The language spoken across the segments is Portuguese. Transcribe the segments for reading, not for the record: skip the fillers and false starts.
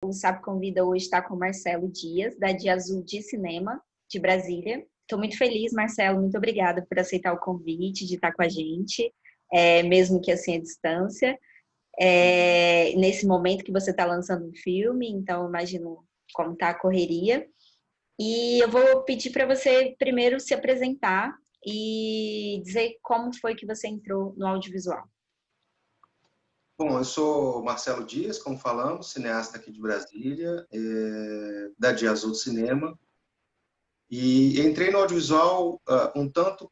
o Sapo Convida hoje está com o Marcelo Dias, da Dia Azul de Cinema, de Brasília. Estou muito feliz, Marcelo, muito obrigada por aceitar o convite de estar com a gente, mesmo que assim à distância. Nesse momento que você está lançando um filme, então imagino como está a correria. E eu vou pedir para você primeiro se apresentar e dizer como foi que você entrou no audiovisual. Bom, eu sou Marcelo Dias, como falamos, cineasta aqui de Brasília, da Dia Azul Cinema, e entrei no audiovisual um tanto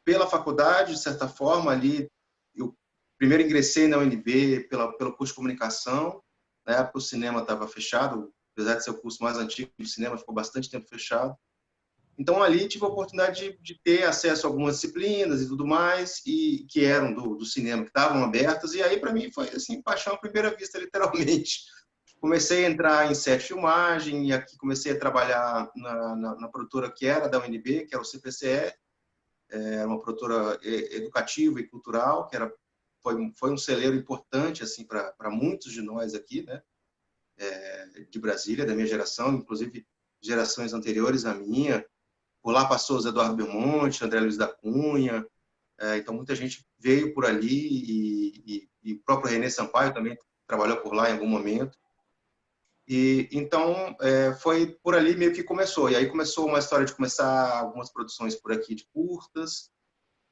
pela faculdade, de certa forma, ali. Eu primeiro ingressei na UNB pelo curso de comunicação. Na época o cinema estava fechado, apesar de ser o curso mais antigo de cinema, ficou bastante tempo fechado. Então ali tive a oportunidade de ter acesso a algumas disciplinas e tudo mais, e que eram do cinema, que estavam abertas, e aí para mim foi assim, paixão à primeira vista, literalmente. Comecei a entrar em set de filmagem, e aqui comecei a trabalhar na produtora que era da UNB, que era o CPCE, uma produtora educativa e cultural, que foi um celeiro importante assim para muitos de nós aqui, né, de Brasília, da minha geração, inclusive gerações anteriores à minha. Por lá passou o Eduardo Belmonte, André Luiz da Cunha, então muita gente veio por ali, e o próprio René Sampaio também trabalhou por lá em algum momento. E então foi por ali meio que começou. E aí começou uma história de começar algumas produções por aqui de curtas.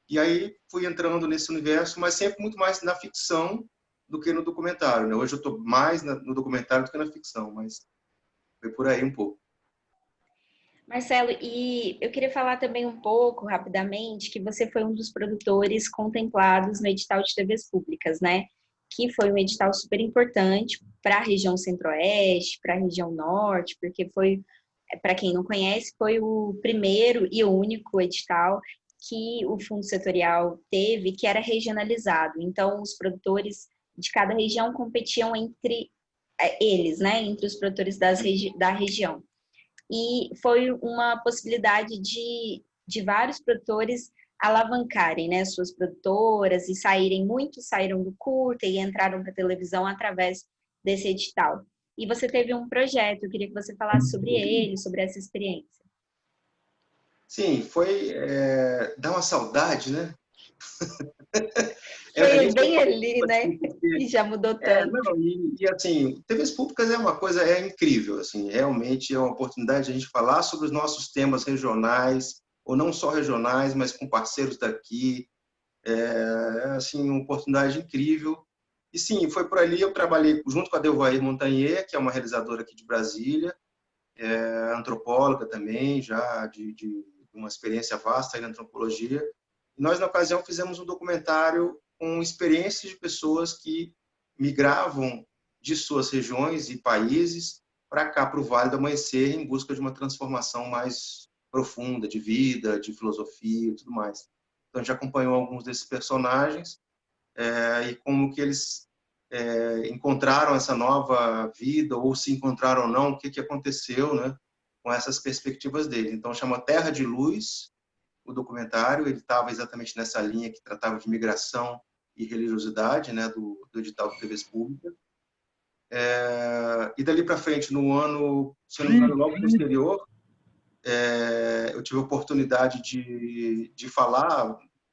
E aí fui entrando nesse universo, mas sempre muito mais na ficção do que no documentário, né? Hoje eu estou mais no documentário do que na ficção, mas foi por aí um pouco. Marcelo, e eu queria falar também um pouco, rapidamente, que você foi um dos produtores contemplados no edital de TVs públicas, né? Que foi um edital super importante para a região Centro-Oeste, para a região Norte, porque foi, para quem não conhece, foi o primeiro e o único edital que o Fundo Setorial teve, que era regionalizado. Então, os produtores de cada região competiam entre eles, né? Entre os produtores da região. E foi uma possibilidade de vários produtores alavancarem, né, suas produtoras, e muitos saíram do curta e entraram para a televisão através desse edital. E você teve um projeto, eu queria que você falasse sobre ele, sobre essa experiência. Sim, dá uma saudade, né? Foi bem ali, né? E já mudou tanto. Não, assim, TVs públicas é uma coisa incrível, assim, realmente é uma oportunidade de a gente falar sobre os nossos temas regionais, ou não só regionais, mas com parceiros daqui. Assim, uma oportunidade incrível. E sim, foi por ali, eu trabalhei junto com a Delvair Montagnier, que é uma realizadora aqui de Brasília, antropóloga também, já de uma experiência vasta aí na antropologia. E nós, na ocasião, fizemos um documentário com experiências de pessoas que migravam de suas regiões e países para cá, para o Vale do Amanhecer, em busca de uma transformação mais profunda de vida, de filosofia e tudo mais. Então, a gente acompanhou alguns desses personagens e como que eles encontraram essa nova vida, ou se encontraram ou não, o que aconteceu, né, com essas perspectivas dele. Então, chama Terra de Luz, o documentário. Ele estava exatamente nessa linha que tratava de migração e religiosidade, né, do edital de TVs públicas. E dali para frente, no ano, se não me engano, logo posterior, eu tive a oportunidade de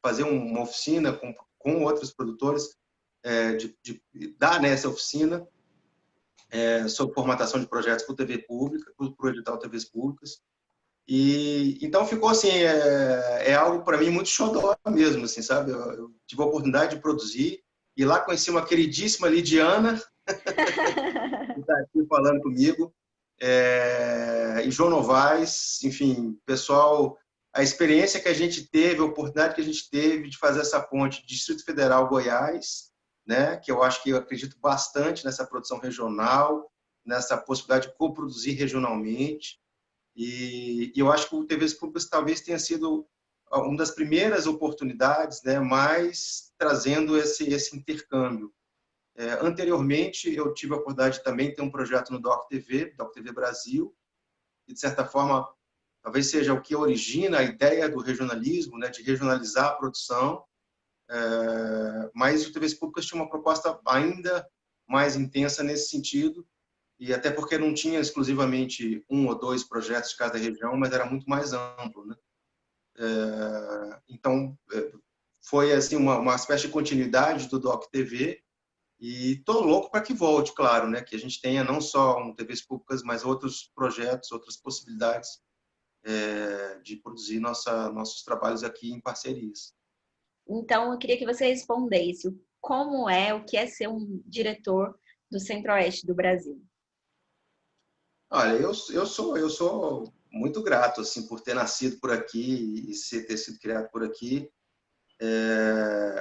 fazer uma oficina com outros produtores, de dar nessa oficina sobre formatação de projetos para o TV pública, para o edital TVs públicas. E então ficou assim, algo para mim muito xodó mesmo, assim, sabe? Eu tive a oportunidade de produzir, e lá conheci uma queridíssima Lidiana, que está aqui falando comigo, e João Novaes, enfim, pessoal, a experiência que a gente teve, a oportunidade que a gente teve de fazer essa ponte Distrito Federal Goiás, né, que eu acredito bastante nessa produção regional, nessa possibilidade de coproduzir regionalmente. E eu acho que o TVs Públicas talvez tenha sido uma das primeiras oportunidades, né, mas trazendo esse intercâmbio. Anteriormente, eu tive a oportunidade de também ter um projeto no Doc TV Brasil, e, de certa forma, talvez seja o que origina a ideia do regionalismo, né, de regionalizar a produção, mas o TVs Públicas tinha uma proposta ainda mais intensa nesse sentido, e até porque não tinha exclusivamente um ou dois projetos de cada região, mas era muito mais amplo, né? Então, foi assim uma espécie de continuidade do Doc TV, e tô louco para que volte, claro, né? Que a gente tenha não só um TVs públicas, mas outros projetos, outras possibilidades de produzir nossos trabalhos aqui em parcerias. Então, eu queria que você respondesse como é, o que é ser um diretor do Centro-Oeste do Brasil. Olha, eu sou muito grato assim por ter nascido por aqui e ter sido criado por aqui.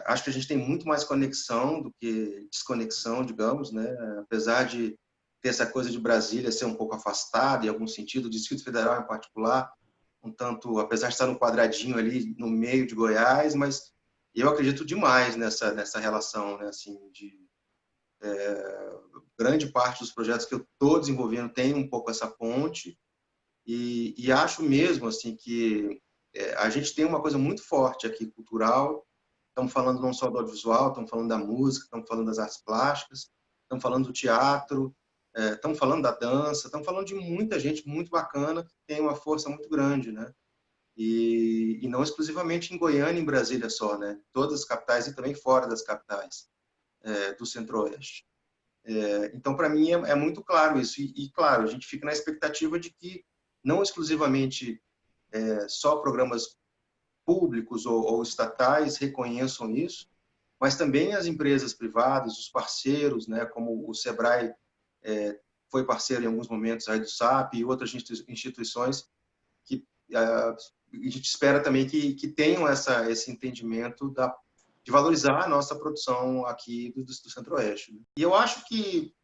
Acho que a gente tem muito mais conexão do que desconexão, digamos, né? Apesar de ter essa coisa de Brasília ser um pouco afastada em algum sentido, o Distrito Federal em particular, um tanto, apesar de estar no quadradinho ali no meio de Goiás, mas eu acredito demais nessa relação, né? Assim, de grande parte dos projetos que eu estou desenvolvendo tem um pouco essa ponte, e acho mesmo assim que a gente tem uma coisa muito forte aqui cultural. Estamos falando não só do audiovisual, estamos falando da música, estamos falando das artes plásticas, estamos falando do teatro, estamos falando da dança, estamos falando de muita gente muito bacana que tem uma força muito grande, né? E não exclusivamente em Goiânia, em Brasília só, né? Todas as capitais e também fora das capitais do Centro-Oeste. Então, para mim, é muito claro isso. Claro, a gente fica na expectativa de que não exclusivamente só programas públicos ou estatais reconheçam isso, mas também as empresas privadas, os parceiros, né, como o Sebrae foi parceiro em alguns momentos aí do SAP e outras instituições que a gente espera também que tenham esse entendimento de valorizar a nossa produção aqui do Centro-Oeste, né? E eu acho que,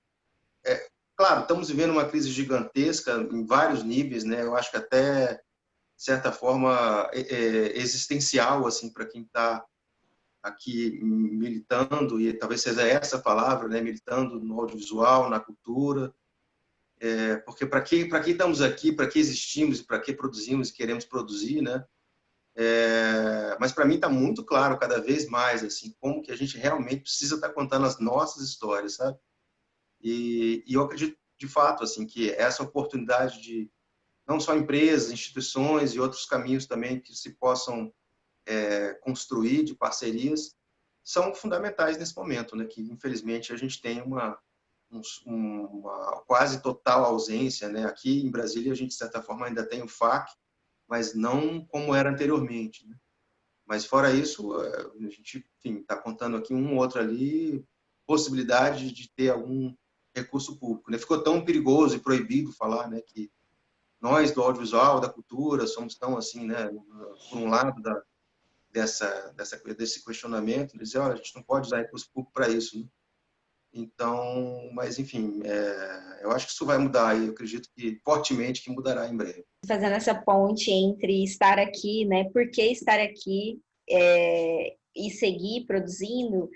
claro, estamos vivendo uma crise gigantesca em vários níveis, né? Eu acho que até, de certa forma, existencial, assim, para quem está aqui militando, e talvez seja essa a palavra, né? Militando no audiovisual, na cultura, porque para que estamos aqui, para que existimos, para que produzimos e queremos produzir, né? Mas para mim está muito claro cada vez mais assim como que a gente realmente precisa estar contando as nossas histórias, sabe? E eu acredito de fato assim que essa oportunidade de não só empresas, instituições e outros caminhos também que se possam construir de parcerias são fundamentais nesse momento, né? Que infelizmente a gente tem uma quase total ausência, né? Aqui em Brasília a gente de certa forma ainda tem o FAC, mas não como era anteriormente, né? Mas fora isso, a gente, enfim, está contando aqui um ou outro ali, possibilidade de ter algum recurso público, né? Ficou tão perigoso e proibido falar, né, que nós do audiovisual, da cultura, somos tão assim, né, por um lado desse questionamento, dizer, olha, a gente não pode usar recurso público para isso, né? Então, mas enfim, eu acho que isso vai mudar e eu acredito que fortemente que mudará em breve. Fazendo essa ponte entre estar aqui, né? Por que estar aqui e seguir produzindo,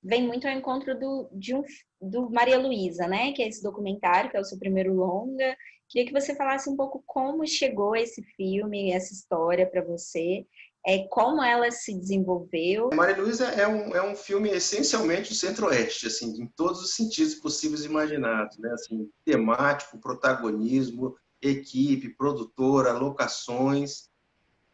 vem muito ao encontro do Maria Luísa, né? Que é esse documentário, que é o seu primeiro longa. Queria que você falasse um pouco como chegou esse filme, essa história para você, como ela se desenvolveu. Maria Luísa é um filme essencialmente do Centro-Oeste, assim, em todos os sentidos possíveis e imaginados, né? Assim, temático, protagonismo, equipe, produtora, locações.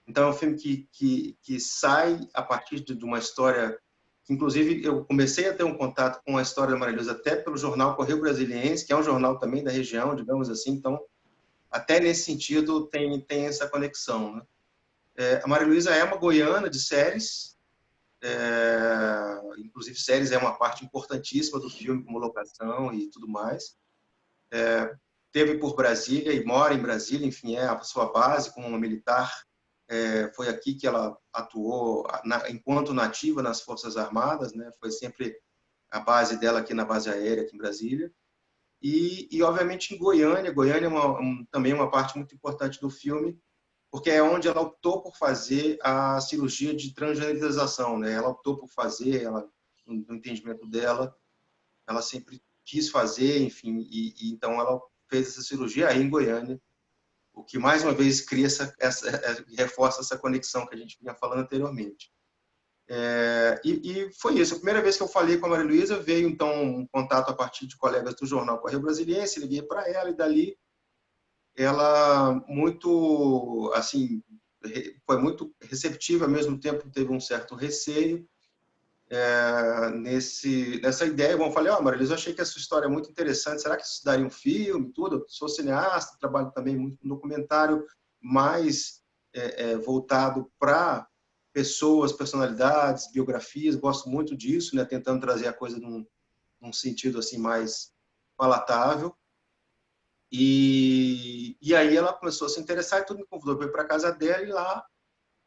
Então é um filme que sai a partir de uma história que, inclusive, eu comecei a ter um contato com a história da Maria Luísa até pelo jornal Correio Brasiliense, que é um jornal também da região, digamos assim. Então, até nesse sentido, tem essa conexão, né? A Maria Luísa é uma goiana de séries, inclusive séries é uma parte importantíssima do filme, como locação e tudo mais. Teve por Brasília e mora em Brasília, enfim, é a sua base como uma militar. Foi aqui que ela atuou enquanto nativa nas Forças Armadas, né? Foi sempre a base dela aqui na base aérea, aqui em Brasília. E obviamente, em Goiânia. Goiânia é também uma parte muito importante do filme, porque é onde ela optou por fazer a cirurgia de transgenerização, né? Ela optou por fazer, no entendimento dela, ela sempre quis fazer, enfim, então ela fez essa cirurgia aí em Goiânia, o que mais uma vez cria reforça essa conexão que a gente vinha falando anteriormente. E foi isso. A primeira vez que eu falei com a Maria Luísa, veio então um contato a partir de colegas do jornal Correio Brasiliense, liguei para ela e dali ela muito, assim, foi muito receptiva, ao mesmo tempo teve um certo receio nessa ideia. Bom, eu falei, Maria Luísa, eu achei que essa história é muito interessante, será que isso daria um filme, tudo? Eu sou cineasta, trabalho também muito com documentário, mais voltado para pessoas, personalidades, biografias, gosto muito disso, né? Tentando trazer a coisa num sentido assim mais palatável. E aí ela começou a se interessar e tudo me convidou para ir para a casa dela e lá,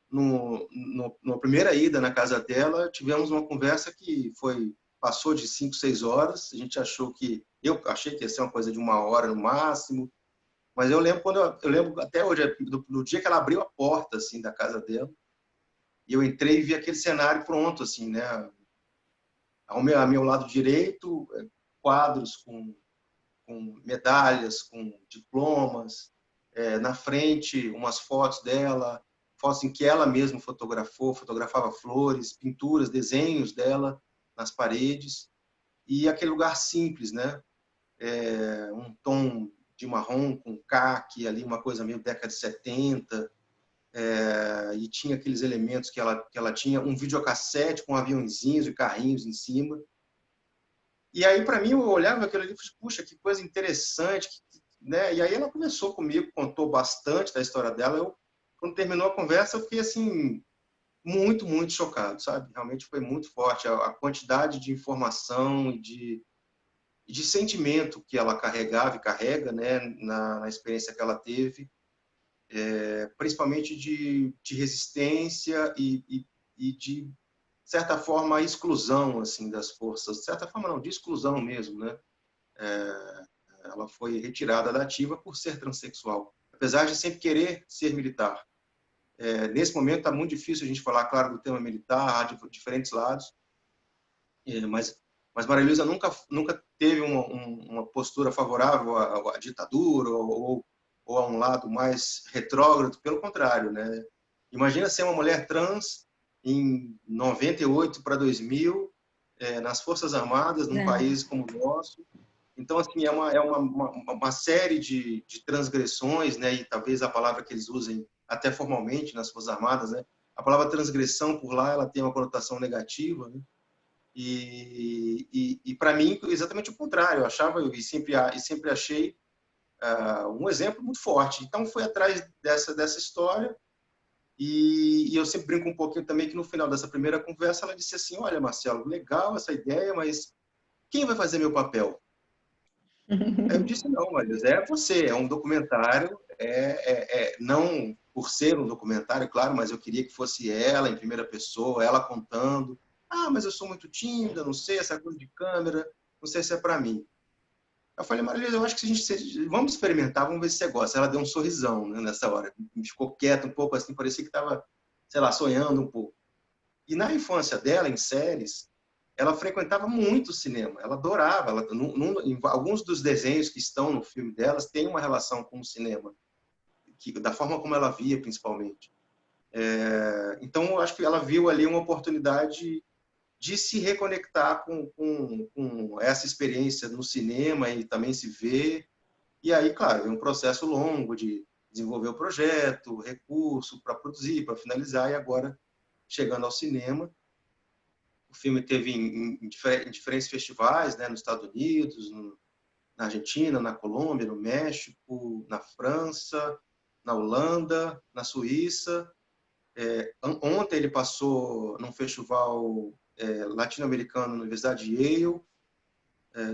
na primeira ida na casa dela, tivemos uma conversa que passou de 5, 6 horas. A gente eu achei que ia ser uma coisa de 1 hora no máximo, mas eu lembro eu lembro até hoje, do dia que ela abriu a porta assim da casa dela, e eu entrei e vi aquele cenário pronto assim, né? Ao meu lado direito, quadros com medalhas, com diplomas, na frente umas fotos dela, fotos em que ela mesma fotografava flores, pinturas, desenhos dela nas paredes, e aquele lugar simples, né? Um tom de marrom com caque, ali uma coisa meio década de 70, e tinha aqueles elementos que ela tinha, um videocassete com aviãozinhos e carrinhos em cima. E aí, para mim, eu olhava aquilo ali e falei, puxa, que coisa interessante, né? E aí ela conversou comigo, contou bastante da história dela. Quando terminou a conversa, eu fiquei assim, muito, muito chocado, sabe? Realmente foi muito forte a quantidade de informação e de sentimento que ela carregava e carrega, né? Na experiência que ela teve, principalmente de resistência e de certa forma a exclusão assim das forças, de certa forma não, de exclusão mesmo, né? Ela foi retirada da ativa por ser transexual, apesar de sempre querer ser militar. Nesse momento está muito difícil a gente falar, claro, do tema militar, há de diferentes lados, mas Maria Luísa nunca teve uma postura favorável à ditadura ou a um lado mais retrógrado, pelo contrário, né? Imagina ser uma mulher trans em 98 para 2000, nas Forças Armadas, num país como o nosso. Então, assim, é uma série de transgressões, né? E talvez a palavra que eles usem até formalmente nas Forças Armadas, né? A palavra transgressão por lá, ela tem uma conotação negativa, né? E para mim, exatamente o contrário. Eu achava e sempre achei um exemplo muito forte. Então, fui atrás dessa história e eu sempre brinco um pouquinho também que no final dessa primeira conversa ela disse assim, olha, Marcelo, legal essa ideia, mas quem vai fazer meu papel? Aí eu disse, não, mas é você, é um documentário, não por ser um documentário, claro, mas eu queria que fosse ela em primeira pessoa, ela contando. Ah, mas eu sou muito tímida, não sei, essa coisa de câmera, não sei se é para mim. Eu falei, Maria, eu acho que vamos experimentar, vamos ver se você gosta. Ela deu um sorrisão, né, nessa hora, ficou quieta um pouco assim, parecia que estava, sei lá, sonhando um pouco. E na infância dela, em séries, ela frequentava muito o cinema, ela adorava. Em alguns dos desenhos que estão no filme delas tem uma relação com o cinema, da forma como ela via, principalmente. Então, eu acho que ela viu ali uma oportunidade de se reconectar com essa experiência no cinema e também se ver. E aí, claro, é um processo longo de desenvolver o projeto, recurso para produzir, para finalizar, e agora chegando ao cinema. O filme teve em diferentes festivais, né, nos Estados Unidos, na Argentina, na Colômbia, no México, na França, na Holanda, na Suíça. Ontem ele passou num festival latino-americano na Universidade de Yale,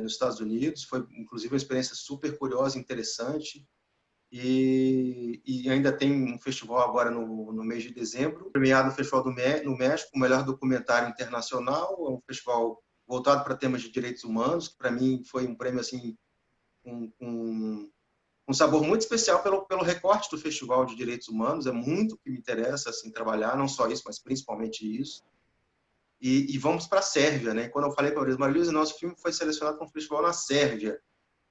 nos Estados Unidos. Foi, inclusive, uma experiência super curiosa, interessante. E ainda tem um festival agora no mês de dezembro, premiado no Festival no México, o melhor documentário internacional. É um festival voltado para temas de direitos humanos, que para mim foi um prêmio assim um sabor muito especial pelo recorte do Festival de Direitos Humanos. É muito que me interessa assim trabalhar, não só isso, mas principalmente isso. E vamos para a Sérvia, né? Quando eu falei para a Maria Luísa, nosso filme foi selecionado para um festival na Sérvia.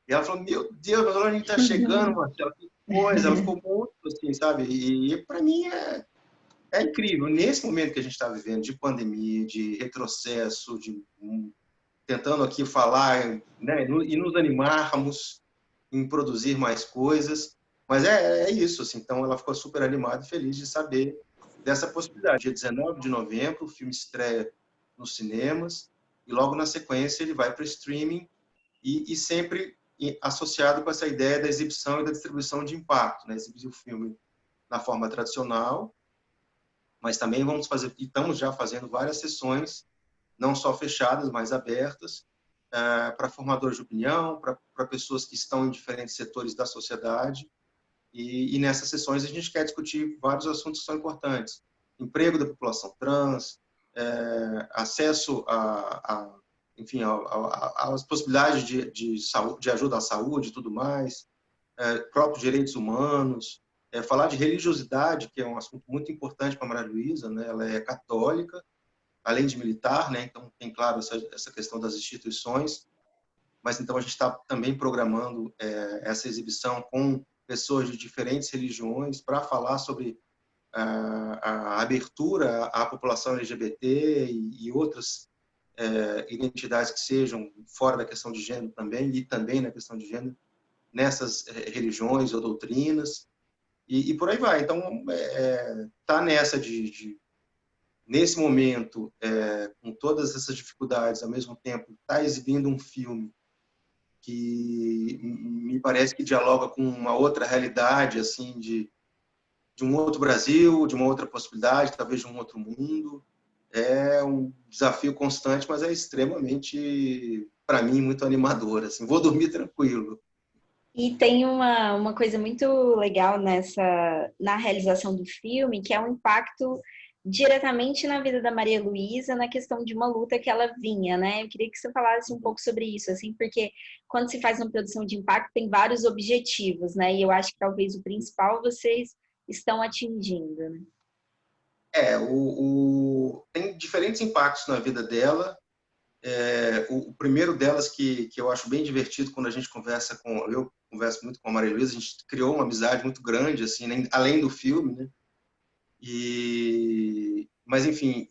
E ela falou, meu Deus, mas onde a gente está chegando, Marcelo? Que coisa. Ela ficou muito assim, sabe? E para mim É incrível. Nesse momento que a gente está vivendo de pandemia, de retrocesso, tentando aqui falar, né, e nos animarmos em produzir mais coisas. Mas é isso, assim. Então, ela ficou super animada e feliz de saber dessa possibilidade. Dia 19 de novembro, o filme estreia nos cinemas e logo na sequência ele vai para o streaming e sempre associado com essa ideia da exibição e da distribuição de impacto, né? Exibir o filme na forma tradicional, mas também vamos fazer, e estamos já fazendo várias sessões, não só fechadas, mas abertas, para formadores de opinião, para pessoas que estão em diferentes setores da sociedade. E nessas sessões a gente quer discutir vários assuntos que são importantes. Emprego da população trans, acesso enfim, às possibilidades saúde, de ajuda à saúde e tudo mais, próprios direitos humanos, falar de religiosidade, que é um assunto muito importante para a Maria Luísa, né? Ela é católica, além de militar, né? Então tem, claro, essa questão das instituições, mas então a gente está também programando essa exibição com pessoas de diferentes religiões para falar sobre a abertura à população LGBT e outras identidades que sejam fora da questão de gênero também, e também na questão de gênero, nessas religiões ou doutrinas, e por aí vai. Então, tá nessa nesse momento, com todas essas dificuldades, ao mesmo tempo, está exibindo um filme que me parece que dialoga com uma outra realidade, assim, de um outro Brasil, de uma outra possibilidade, talvez de um outro mundo. É um desafio constante, mas é extremamente, para mim, muito animador. Assim, vou dormir tranquilo. E tem uma coisa muito legal na realização do filme, que é um impacto diretamente na vida da Maria Luísa, na questão de uma luta que ela vinha, né? Eu queria que você falasse um pouco sobre isso, assim, porque quando se faz uma produção de impacto, tem vários objetivos, né? E eu acho que talvez o principal vocês estão atingindo, né? Tem diferentes impactos na vida dela. O primeiro delas, que eu acho bem divertido quando a gente conversa eu converso muito com a Maria Luísa, a gente criou uma amizade muito grande, assim, né? Além do filme, né? Mas, enfim,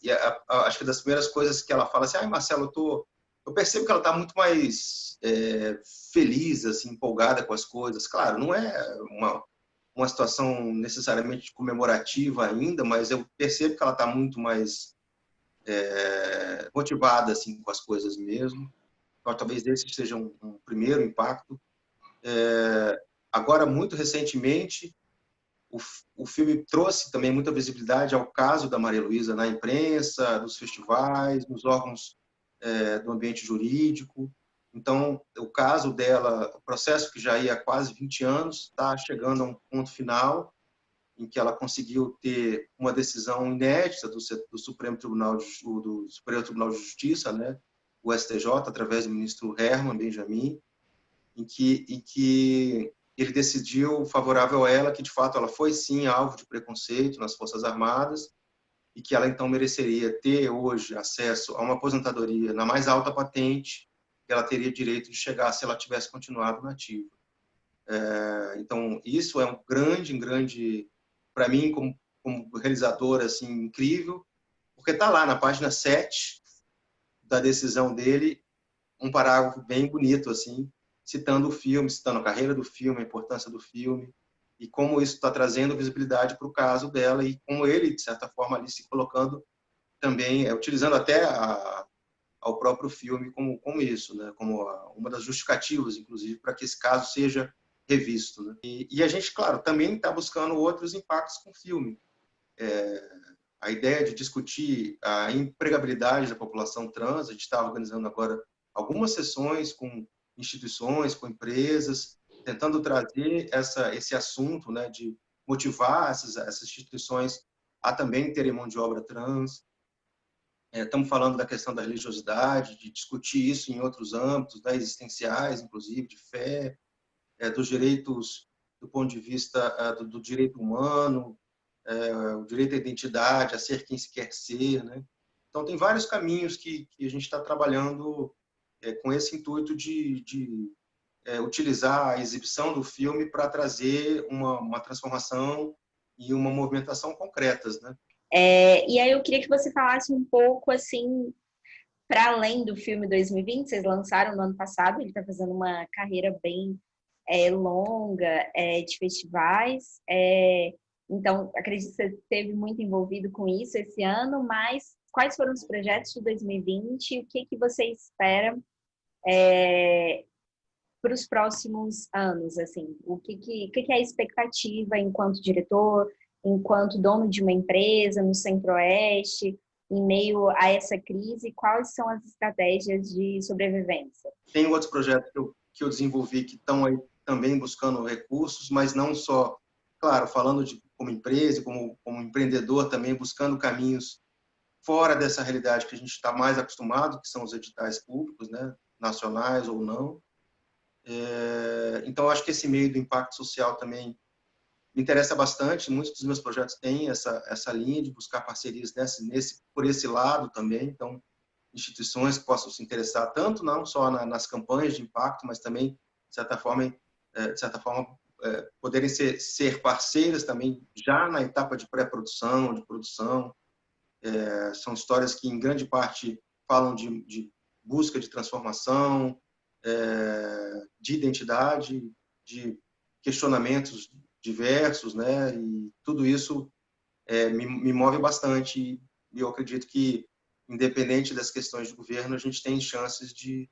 acho que das primeiras coisas que ela fala assim, Marcelo, eu percebo que ela está muito mais feliz, assim, empolgada com as coisas. Claro, não é uma situação necessariamente comemorativa ainda, mas eu percebo que ela está muito mais motivada, assim, com as coisas mesmo. Então, talvez esse seja um primeiro impacto. Agora, muito recentemente, o filme trouxe também muita visibilidade ao caso da Maria Luísa na imprensa, nos festivais, nos órgãos do ambiente jurídico. Então, o caso dela, o processo que já ia há quase 20 anos, está chegando a um ponto final em que ela conseguiu ter uma decisão inédita do Supremo Tribunal do Superior Tribunal de Justiça, né, o STJ, através do ministro Herman Benjamin, em que ele decidiu favorável a ela que, de fato, ela foi, sim, alvo de preconceito nas Forças Armadas e que ela, então, mereceria ter, hoje, acesso a uma aposentadoria na mais alta patente que ela teria direito de chegar se ela tivesse continuado nativa. Então, isso é um grande, para mim, como realizador, assim, incrível, porque está lá na página 7 da decisão dele, um parágrafo bem bonito, assim, citando o filme, citando a carreira do filme, a importância do filme, e como isso está trazendo visibilidade para o caso dela, e como ele, de certa forma, ali se colocando também, utilizando até ao próprio filme como isso, né? Como uma das justificativas, inclusive, para que esse caso seja revisto. Né? E a gente, claro, também está buscando outros impactos com o filme. A ideia de discutir a empregabilidade da população trans, a gente está organizando agora algumas sessões com instituições, com empresas, tentando trazer esse assunto, né, de motivar essas instituições a também terem mão de obra trans. Estamos falando da questão da religiosidade, de discutir isso em outros âmbitos, né, existenciais, inclusive, de fé, dos direitos do ponto de vista do direito humano, o direito à identidade, a ser quem se quer ser, né? Então, tem vários caminhos que a gente está trabalhando com esse intuito de utilizar a exibição do filme para trazer uma transformação e uma movimentação concretas, né? E aí eu queria que você falasse um pouco, assim, para além do filme 2020, vocês lançaram no ano passado, ele está fazendo uma carreira bem longa de festivais. Então, acredito que você esteve muito envolvido com isso esse ano, mas quais foram os projetos de 2020? O que você espera para os próximos anos? Assim, o que é a expectativa enquanto diretor, enquanto dono de uma empresa no Centro-Oeste, em meio a essa crise? Quais são as estratégias de sobrevivência? Tem outros projetos que eu desenvolvi que estão aí também buscando recursos, mas não só, claro, falando como empresa, como empreendedor também, buscando caminhos fora dessa realidade que a gente está mais acostumado, que são os editais públicos, né, nacionais ou não. Então, acho que esse meio do impacto social também me interessa bastante. Muitos dos meus projetos têm essa linha de buscar parcerias por esse lado também. Então, instituições que possam se interessar tanto não só nas campanhas de impacto, mas também, de certa forma, poderem ser parceiras também já na etapa de pré-produção, de produção. São histórias que, em grande parte, falam de busca de transformação, de identidade, de questionamentos diversos, né? E tudo isso me move bastante. E eu acredito que, independente das questões de governo, a gente tem chances de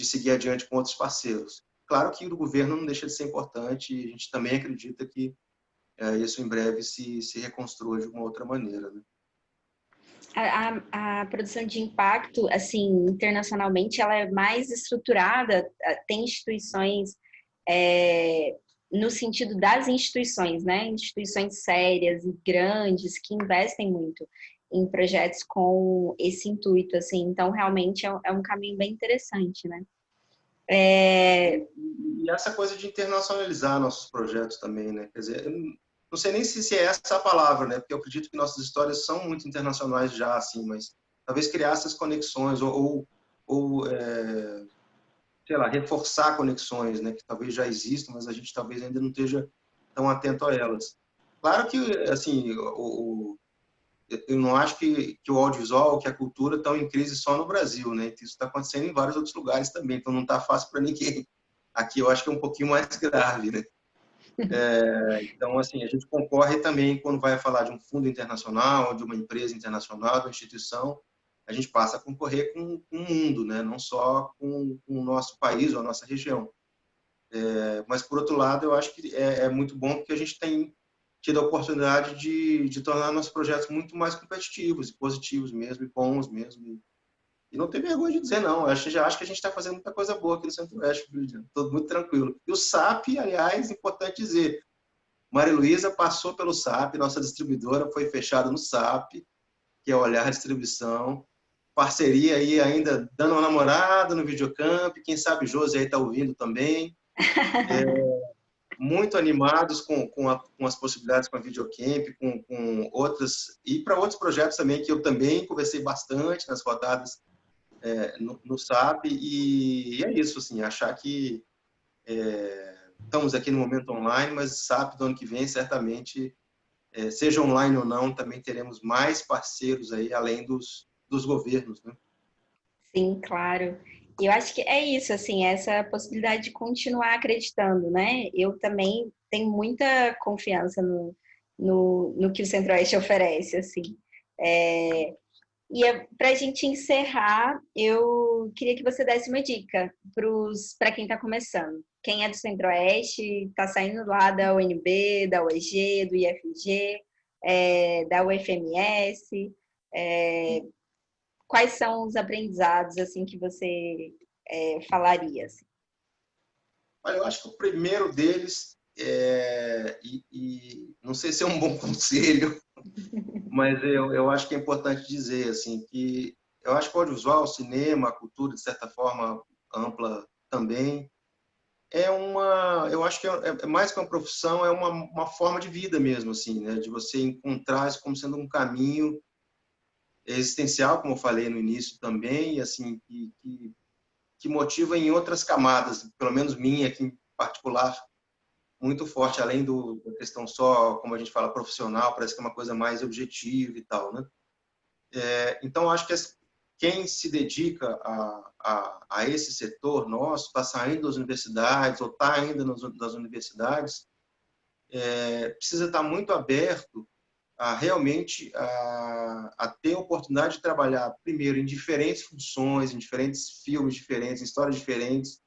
seguir adiante com outros parceiros. Claro que o governo não deixa de ser importante e a gente também acredita que isso em breve se reconstrua de uma outra maneira, né? A produção de impacto, assim, internacionalmente, ela é mais estruturada, tem instituições, no sentido das instituições, né? Instituições sérias e grandes que investem muito em projetos com esse intuito, assim. Então, realmente, é um caminho bem interessante, né? E essa coisa de internacionalizar nossos projetos também, né? Quer dizer, eu não sei nem se é essa a palavra, né? Porque eu acredito que nossas histórias são muito internacionais já, assim, mas talvez criar essas conexões ou sei lá, reforçar conexões, né? Que talvez já existam, mas a gente talvez ainda não esteja tão atento a elas. Claro que, assim, eu não acho que o audiovisual, que a cultura estão em crise só no Brasil, né? Isso está acontecendo em vários outros lugares também, então não está fácil para ninguém. Aqui eu acho que é um pouquinho mais grave, né? Então, assim, a gente concorre também quando vai falar de um fundo internacional, de uma empresa internacional, de uma instituição, a gente passa a concorrer com o mundo, né? Não só com o nosso país ou a nossa região. Mas, por outro lado, eu acho que é muito bom porque a gente tem tido a oportunidade de tornar nossos projetos muito mais competitivos e positivos mesmo, e bons mesmo. E não tem vergonha de dizer, não. Já acho que a gente está fazendo muita coisa boa aqui no Centro-Oeste, tudo muito tranquilo. E o SAP, aliás, importante dizer, Maria Luísa passou pelo SAP, nossa distribuidora foi fechada no SAP, que é o Olhar Distribuição. Parceria aí ainda dando uma namorada no Videocamp, quem sabe Josi aí está ouvindo também. Muito animados com as possibilidades com a Videocamp, com outras, e para outros projetos também, que eu também conversei bastante nas rodadas no SAP, e é isso, assim, achar que estamos aqui no momento online, mas SAP do ano que vem, certamente, seja online ou não, também teremos mais parceiros aí, além dos governos, né? Sim, claro. E eu acho que é isso, assim, essa possibilidade de continuar acreditando, né? Eu também tenho muita confiança no que o Centro-Oeste oferece, assim. Para a gente encerrar, eu queria que você desse uma dica para quem está começando. Quem é do Centro-Oeste, está saindo lá da UNB, da UEG, do IFG, da UFMS, quais são os aprendizados assim que você falaria? Assim? Olha, eu acho que o primeiro deles, e não sei se é um bom conselho, mas eu acho que é importante dizer assim, que eu acho que o audiovisual, o cinema, a cultura, de certa forma ampla também, eu acho que é mais que uma profissão, é uma forma de vida mesmo, assim, né? De você encontrar isso como sendo um caminho existencial, como eu falei no início também, e assim, que motiva em outras camadas, pelo menos minha aqui em particular, muito forte, além da questão só, como a gente fala, profissional, parece que é uma coisa mais objetiva e tal, né? Então, acho que quem se dedica a esse setor nosso, está saindo das universidades ou está ainda nas universidades, precisa estar muito aberto realmente a ter a oportunidade de trabalhar, primeiro, em diferentes funções, em diferentes filmes diferentes, em histórias diferentes,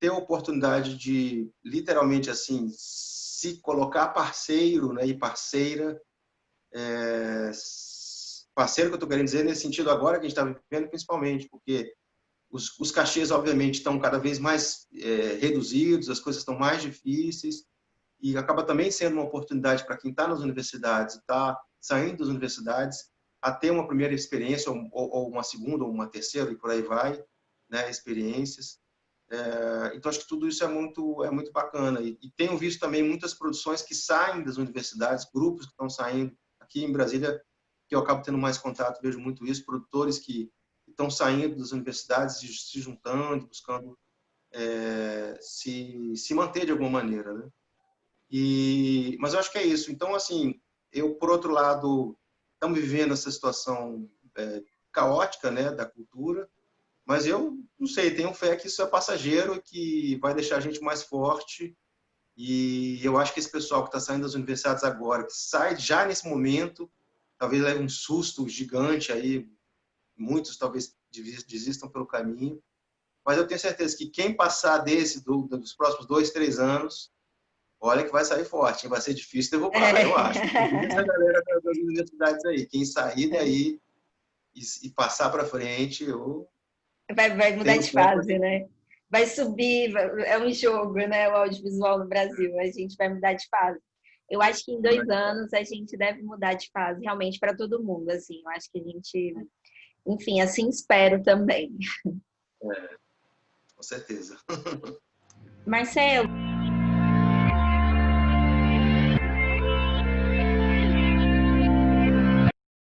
ter a oportunidade de, literalmente, assim, se colocar parceiro, né, e parceira, parceiro que eu estou querendo dizer nesse sentido agora que a gente está vivendo, principalmente, porque os cachês, obviamente, estão cada vez mais reduzidos, as coisas estão mais difíceis, e acaba também sendo uma oportunidade para quem está nas universidades, está saindo das universidades, a ter uma primeira experiência, ou uma segunda, ou uma terceira, e por aí vai, né, experiências. Então, acho que tudo isso é muito bacana. E tenho visto também muitas produções que saem das universidades, grupos que estão saindo. Aqui em Brasília, que eu acabo tendo mais contato, vejo muito isso, produtores que estão saindo das universidades e se juntando, buscando se manter de alguma maneira, né? Mas eu acho que é isso. Então, assim, por outro lado, estamos vivendo essa situação caótica, né, da cultura, mas eu não sei, tenho fé que isso é passageiro, que vai deixar a gente mais forte, e eu acho que esse pessoal que está saindo das universidades agora, que sai já nesse momento, talvez leve um susto gigante aí, muitos talvez desistam pelo caminho, mas eu tenho certeza que quem passar dos próximos 2, 3 anos, olha que vai sair forte, vai ser difícil derrubar, eu acho. Essa galera das universidades aí, quem sair daí e passar para frente, eu Vai mudar tenho de fé. fase, né? Vai subir, é um jogo, né? O audiovisual no Brasil, a gente vai mudar de fase. Eu acho que em 2 anos a gente deve mudar de fase, realmente, para todo mundo, assim. Eu acho que a gente, enfim, assim espero também. Com certeza. Marcelo,